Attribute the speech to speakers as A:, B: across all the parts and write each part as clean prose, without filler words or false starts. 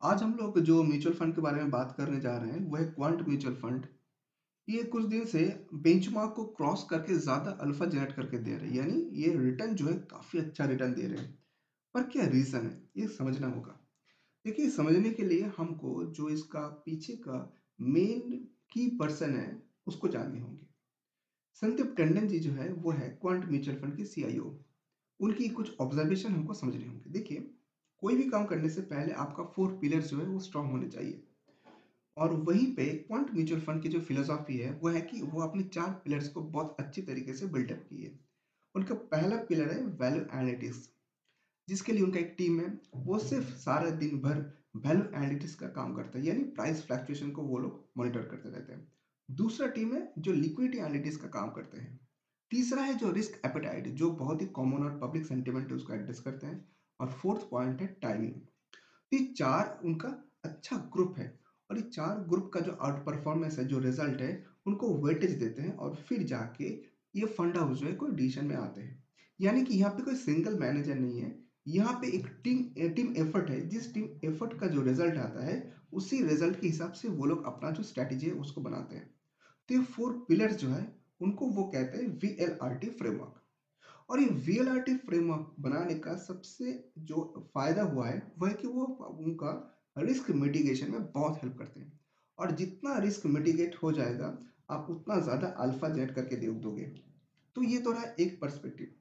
A: आज हम लोग जो म्यूचुअल फंड के बारे में बात करने जा रहे हैं, वो है क्वांट म्यूचुअल फंड। ये कुछ दिन से बेंचमार्क को क्रॉस करके ज़्यादा अल्फा जनरेट करके दे रहे हैं, यानी ये रिटर्न जो है काफ़ी अच्छा रिटर्न दे रहे हैं। पर क्या रीज़न है, ये समझना होगा। देखिए, समझने के लिए हमको जो इसका पीछे का मेन की पर्सन है, उसको जानने होंगे। संदीप टंडन जी जो है, वो है क्वांट म्यूचुअल फंड के सीईओ। उनकी कुछ ऑब्जर्वेशन हमको समझने होंगे। देखिए, कोई भी काम करने से पहले आपका 4 पिलर्स जो है, वो स्ट्रॉन्ग होने चाहिए। और वहीं पे क्वांट म्यूचुअल फंड की जो फिलॉसफी है वो है कि वो अपने 4 पिलर्स को बहुत अच्छी तरीके से बिल्डअप की है। उनका पहला पिलर है वैल्यू एनालिटिक्स, जिसके लिए उनका एक टीम है। वो सिर्फ सारा दिन भर वैल्यू एनालिटिक्स का काम करता है, यानी प्राइस फ्लक्चुएशन को वो लोग मॉनिटर करते रहते हैं। दूसरा टीम है जो लिक्विडिटी एनालिटिक्स का काम करते हैं। तीसरा है जो रिस्क एपेटाइट, जो बहुत ही कॉमन और पब्लिक सेंटिमेंट है उसको एड्रेस करते हैं। और फोर्थ पॉइंट है टाइमिंग। ये 4 उनका अच्छा ग्रुप है। और ये 4 ग्रुप का जो आउट परफॉर्मेंस है, जो रिजल्ट है, उनको वेटेज देते हैं और फिर जाके ये फंड हाउस जो है कोई डिसीजन में आते हैं। यानी कि यहाँ पे कोई सिंगल मैनेजर नहीं है। यहाँ पे एक टीम एफर्ट है। जिस टीम एफर्ट का जो रिजल्ट आता है, उसी रिजल्ट के हिसाब से वो लोग अपना जो स्ट्रैटेजी है उसको बनाते हैं। तो ये 4 पिलर्स जो है, उनको वो कहते हैं वीएलआरटी फ्रेमवर्क। और ये वीएलआरटी फ्रेमवर्क बनाने का सबसे जो फायदा हुआ है वो है कि वो उनका रिस्क मिटिगेशन में बहुत हेल्प करते हैं। और जितना रिस्क मिटिगेट हो जाएगा, आप उतना ज़्यादा अल्फा जनरेट करके दे दोगे। तो ये तो रहा एक पर्सपेक्टिव।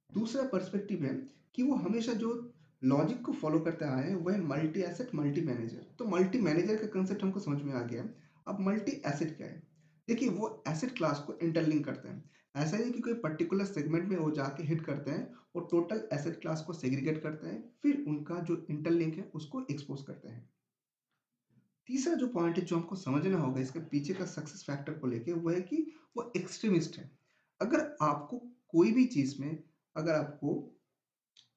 A: दूसरा पर्सपेक्टिव है कि वो हमेशा जो लॉजिक को फॉलो करते आए हैं, वो है मल्टी एसेट मल्टी मैनेजर। तो मल्टी मैनेजर का कंसेप्ट हमको समझ में आ गया। अब मल्टी एसेट क्या है? देखिए, वो एसेट क्लास को इंटरलिंक करते हैं। ऐसा नहीं कि कोई पर्टिकुलर सेगमेंट में वो जाके हिट करते हैं, वो टोटल एसेट क्लास को सेग्रीगेट करते हैं, फिर उनका जो इंटरलिंक है उसको एक्सपोज करते हैं। तीसरा जो पॉइंट है जो हमको समझना होगा इसके पीछे का सक्सेस फैक्टर को लेके, वो है कि वो एक्सट्रीमिस्ट है। अगर आपको कोई भी चीज़ में, अगर आपको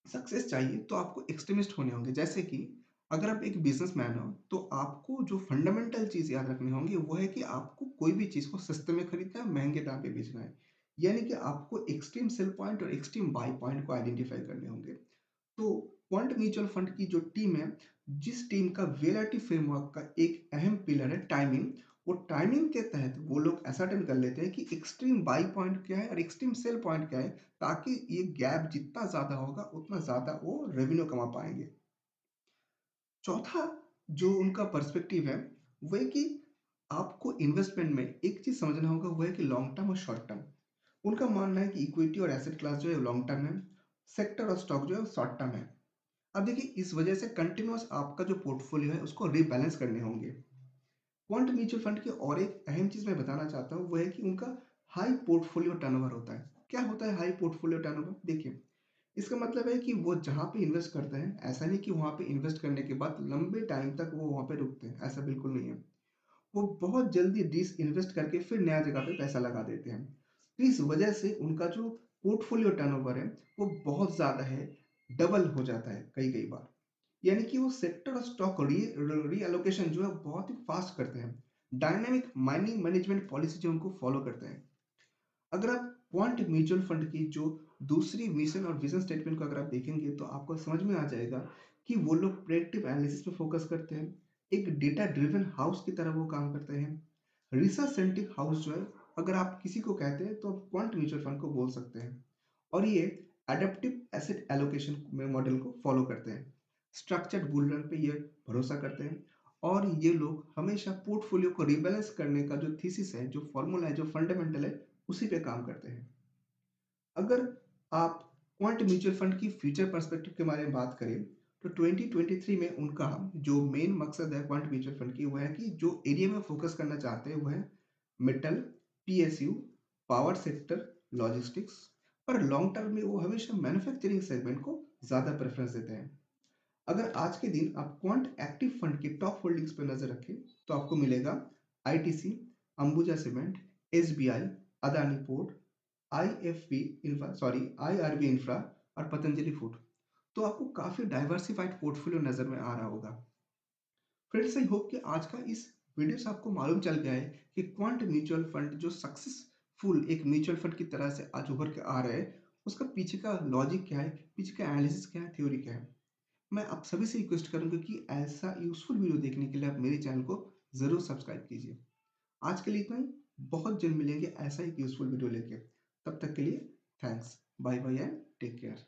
A: सक्सेस चाहिए तो आपको एक्सट्रीमिस्ट होने होंगे। जैसे कि अगर आप एक बिजनेसमैन हो, तो आपको जो फंडामेंटल चीज़ याद रखनी होंगी वो है कि आपको कोई भी चीज़ को सस्ते में खरीदना है, महंगे दाम पे बेचना है। यानी कि आपको एक्सट्रीम सेल पॉइंट और एक्सट्रीम बाय पॉइंट को आइडेंटिफाई करने होंगे। तो क्वांट म्यूचुअल फंड की जो टीम है, जिस टीम का वेलाटी फ्रेमवर्क का एक अहम पिलर है टाइमिंग, वो टाइमिंग के तहत वो लोग असर्टेन कर लेते हैं कि एक्सट्रीम बाई पॉइंट क्या है और एक्सट्रीम सेल पॉइंट क्या है, ताकि ये गैप जितना ज़्यादा होगा उतना ज़्यादा वो रेवेन्यू कमा पाएंगे। चौथा जो उनका पर्सपेक्टिव है, वो है कि आपको इन्वेस्टमेंट में एक चीज़ समझना होगा, वो है कि लॉन्ग टर्म और शॉर्ट टर्म। उनका मानना है कि इक्विटी और एसेट क्लास जो है लॉन्ग टर्म है, सेक्टर और स्टॉक जो है शॉर्ट टर्म है। अब देखिए, इस वजह से कंटिन्यूअस आपका जो पोर्टफोलियो है उसको रीबैलेंस करने होंगे। क्वांट म्यूचुअल फंड की और एक अहम चीज मैं बताना चाहता हूँ, वो है कि उनका हाई पोर्टफोलियो टर्नओवर होता है। क्या होता है हाई पोर्टफोलियो टर्नओवर? देखिए, इसका मतलब है कि वो जहाँ पे इन्वेस्ट करते हैं, ऐसा नहीं कि वहाँ पे इन्वेस्ट करने के बाद लंबे टाइम तक वो वहाँ पे रुकते हैं, ऐसा बिल्कुल नहीं है। वो बहुत जल्दी डिस इन्वेस्ट करके फिर नया जगह पे पैसा लगा देते हैं। तो इस वजह से उनका जो पोर्टफोलियो टर्नओवर है, वो बहुत ज़्यादा है, डबल हो जाता है कई कई बार। यानी कि वो सेक्टर और स्टॉक रीएलोकेशन जो है बहुत ही फास्ट करते हैं। डायनामिक माइनिंग मैनेजमेंट पॉलिसी जो उनको फॉलो करते हैं। अगर आप क्वांट म्यूचुअल फंड की जो दूसरी मिशन और विजन स्टेटमेंट को अगर आप देखेंगे, तो आपको समझ में आ जाएगा कि वो लोग प्रेडिक्टिव एनालिसिस पे फोकस करते हैं। एक डेटा ड्रिवन हाउस की तरह वो काम करते हैं। रिसर्च सेंट्रिक हाउस जो है, अगर आप किसी को कहते हैं तो आप क्वांट म्यूचुअल फंड को बोल सकते हैं। और ये एडेप्टिव एसेट एलोकेशन में मॉडल को फॉलो करते हैं। स्ट्रक्चर्ड बुल रन पे ये भरोसा करते हैं। और ये लोग हमेशा पोर्टफोलियो को रिबैलेंस करने का जो थीसिस है, जो फॉर्मूला है, जो फंडामेंटल है, उसी पे काम करते हैं। अगर आप क्वांट म्यूचुअल फंड की फ्यूचर पर्सपेक्टिव के बारे में बात करें, तो 2023 में उनका जो मेन मकसद है क्वांट म्यूचुअल फंड की, वो है कि जो एरिया में फोकस करना चाहते हैं वो है metal, PSU, power sector, logistics. पर लॉन्ग टर्म में वो हमेशा मैन्युफैक्चरिंग सेगमेंट को ज़्यादा प्रेफरेंस देते हैं। अगर आज के दिन आप क्वांट एक्टिव फंड की टॉप होल्डिंग्स पर नजर रखें, तो आपको मिलेगा ITC, Ambuja cement, SBI, Adani port, IFB infra, sorry IRB infra और पतंजलि फूड। तो आपको काफी डाइवर्सिफाइड पोर्टफोलियो नजर में आ रहा होगा। फ्रेंड्स, आई होप कि आज का इस वीडियो से आपको मालूम चल गया है कि क्वांट म्यूचुअल फंड जो सक्सेसफुल एक म्यूचुअल फंड की तरह से आज उभर के आ रहा है, उसका पीछे का लॉजिक क्या है, पीछे का एनालिसिस क्या है, थ्योरी क्या है। मैं आप सभी से रिक्वेस्ट करूँगा कि ऐसा यूज़फुल वीडियो देखने के लिए आप मेरे चैनल को ज़रूर सब्सक्राइब कीजिए। आज के लिए इतना ही, बहुत जल्द मिलेंगे ऐसा एक यूज़फुल वीडियो लेके। तब तक के लिए thanks. Bye bye and take care.